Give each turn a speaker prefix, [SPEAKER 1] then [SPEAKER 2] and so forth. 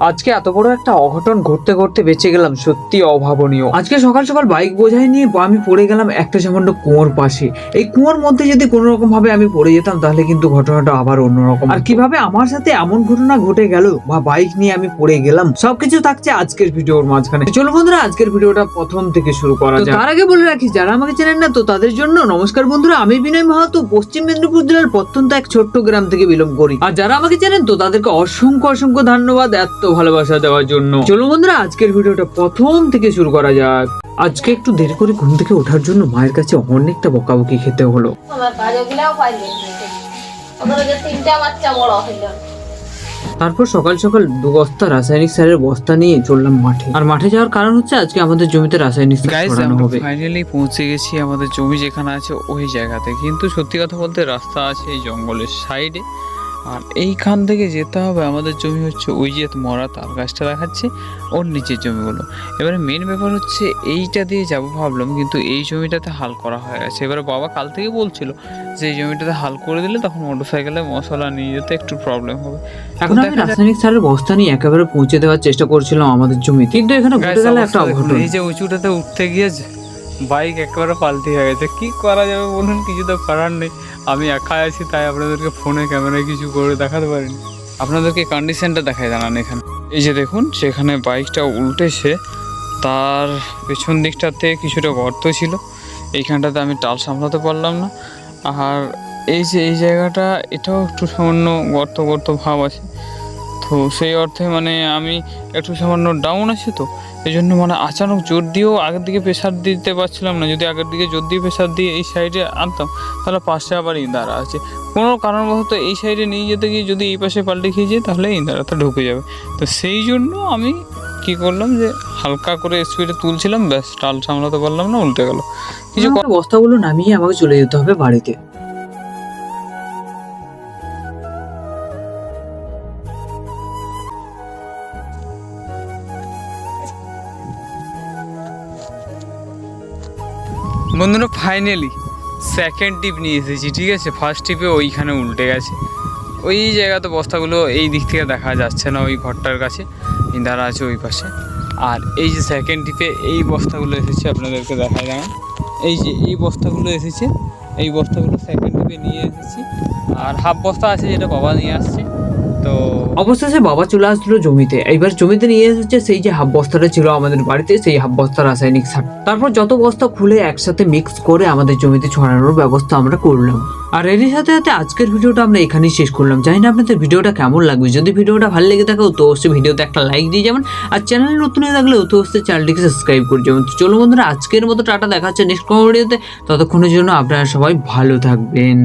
[SPEAKER 1] আজকে এত বড় একটা অঘটন ঘটতে ঘটতে বেঁচে গেলাম, সত্যি অভাবনীয়। আজকে সকাল সকাল বাইক বোঝাই নিয়ে আমি পড়ে গেলাম একটা সামান্য কুয়োর পাশে। এই কুয়োর মধ্যে যদি কোনো রকম ভাবে আমি পড়ে যেতাম তাহলে কিন্তু ঘটনাটা আবার অন্যরকম। আর কিভাবে আমার সাথে এমন ঘটনা ঘটে গেল বা বাইক নিয়ে আমি পড়ে গেলাম, সবকিছু থাকছে আজকের ভিডিওর মাঝখানে। চলো বন্ধুরা, আজকের ভিডিওটা প্রথম থেকে শুরু করা যাক। তার আগে বলে রাখি, যারা আমাকে চেনেন না তো তাদের জন্য নমস্কার বন্ধুরা, আমি বিনয় মাহাতো পশ্চিম মেদিনীপুর জেলার প্রত্যন্ত এক ছোট্ট গ্রাম থেকে বিলং করি। আর যারা আমাকে চেনেন তো তাদেরকে অসংখ্য অসংখ্য ধন্যবাদ এত ভালোবাসা দেওয়ার জন্য। চলো বন্ধুরা, আজকের ভিডিওটা প্রথম থেকে শুরু করা যাক। আজকে একটু দেরি করে ঘুম থেকে ওঠার জন্য মায়ের কাছে অনেকটা বকাবকি খেতে হলো। তারপর সকাল সকাল 2 বস্তা রাসায়নিক সারের বস্তা নিয়ে চললাম মাঠে। আর মাঠে যাওয়ার কারণ হচ্ছে আজকে আমাদের জমিতে রাসায়নিক সার ছড়ানো হবে।
[SPEAKER 2] ফাইনালি পৌঁছে গেছি আমাদের জমি যেখানে আছে ওই জায়গাতে, কিন্তু সত্যি কথা বলতে রাস্তা আছে এই জঙ্গলের সাইডে, আর এইখান থেকে যেতে হবে আমাদের জমি হচ্ছে ওই যে মরা তাল গাছটা দেখাচ্ছে ওর নিচের জমিগুলো। এবারে মেন ব্যাপার হচ্ছে এইটা দিয়ে যাবো ভাবলাম, কিন্তু এই জমিটাতে হাল করা হয়ে গেছে। এবারে বাবা কাল থেকে বলছিল যে এই জমিটাতে হাল করে দিলে তখন মোটরসাইকেলে মশলা নিয়ে যেতে একটু প্রবলেম হবে।
[SPEAKER 1] এখন আমি রাসায়নিক সারের বস্তা নিয়ে একেবারে পৌঁছে দেওয়ার চেষ্টা করছিলাম আমাদের জমিতে, কিন্তু এখানে ঘটে গেল একটা অঘটন।
[SPEAKER 2] এই যে উঁচুটাতে উঠতে গিয়েছে বাইক একেবারে পাল্টি হয়ে গেছে। কি করা যাবে বলুন, কিছু তো করার নেই। আমি একা আছি তাই আপনাদেরকে ফোনে ক্যামেরায় কিছু করে দেখাতে পারিনি। আপনাদেরকে কন্ডিশনটা দেখায় জানান। এখানে এই যে দেখুন, সেখানে বাইকটা উল্টেছে, তার পেছন দিকটাতে কিছুটা গর্ত ছিল, এইখানটাতে আমি টাল সামলাতে পারলাম না। আর এই যে এই জায়গাটা, এটাও একটু সামান্য গর্ত গর্ত ভাব আছে। তো সেই অর্থে মানে আমি একটু সামান্য ডাউন আছি, তো এই জন্য মানে আচানক জোর দিয়েও আগের দিকে প্রেশার দিতে পারছিলাম না। যদি আগের দিকে জোর দিয়ে প্রেশার দিয়ে এই সাইডে আনতাম তাহলে পাশে আবার ইন্দারা আছে, কোনো কারণবশত এই সাইডে নিয়ে যেতে গিয়ে যদি এই পাশে পাল্টে খেয়ে যায় তাহলে ইন্দারাটা ঢুকে যাবে। তো সেই জন্য আমি কি করলাম যে হালকা করে স্পিডে তুলছিলাম, ব্যাস টাল সামলাতে পারলাম না, উল্টে গেল।
[SPEAKER 1] কিছু বস্তাগুলো নামিয়ে আমাকে চলে যেতে হবে বাড়িতে।
[SPEAKER 2] বন্ধুরা ফাইনালি সেকেন্ড টিপ নিয়ে এসেছি, ঠিক আছে। ফার্স্ট টিপে ওইখানে উল্টে গেছে, ওই জায়গাতে বস্তাগুলো এই দিক থেকে দেখা যাচ্ছে না, ওই ঘরটার কাছে ইন্দারা আছে ওই পাশে। আর এই যে সেকেন্ড টিপে এই বস্তাগুলো এসেছে, আপনাদেরকে দেখা যায় এই যে এই বস্তাগুলো এসেছে, এই বস্তাগুলো সেকেন্ড টিপে নিয়ে এসেছি। আর হাফ বস্তা আছে যেটা বাবা নিয়ে আসছে। তো
[SPEAKER 1] অবশেষে বাবা চলে আসলো জমিতে। এইবার জমিতে নিয়ে এসেছে সেই যে হাফ বস্তাটা ছিল আমাদের বাড়িতে, সেই হাফ বস্তা রাসায়নিক সার। তারপর যত বস্তা খুলে একসাথে মিক্স করে আমাদের জমিতে ছড়ানোর ব্যবস্থা আমরা করলাম। আর এরই সাথে সাথে আজকের ভিডিওটা আমরা এখানেই শেষ করলাম। জানি না আপনাদের ভিডিওটা কেমন লাগবে। যদি ভিডিওটা ভালো লেগে থাকে তো অবশ্যই ভিডিওতে একটা লাইক দিয়ে যাবেন, আর চ্যানেল নতুন হয়ে থাকলে তো অবশ্যই চ্যানেলটিকে সাবস্ক্রাইব করে যাবেন। তো চলো বন্ধুরা, আজকের মতো টাটা, দেখা হচ্ছে নেক্সট কোনো ভিডিওতে। ততক্ষণের জন্য আপনারা সবাই ভালো থাকবেন।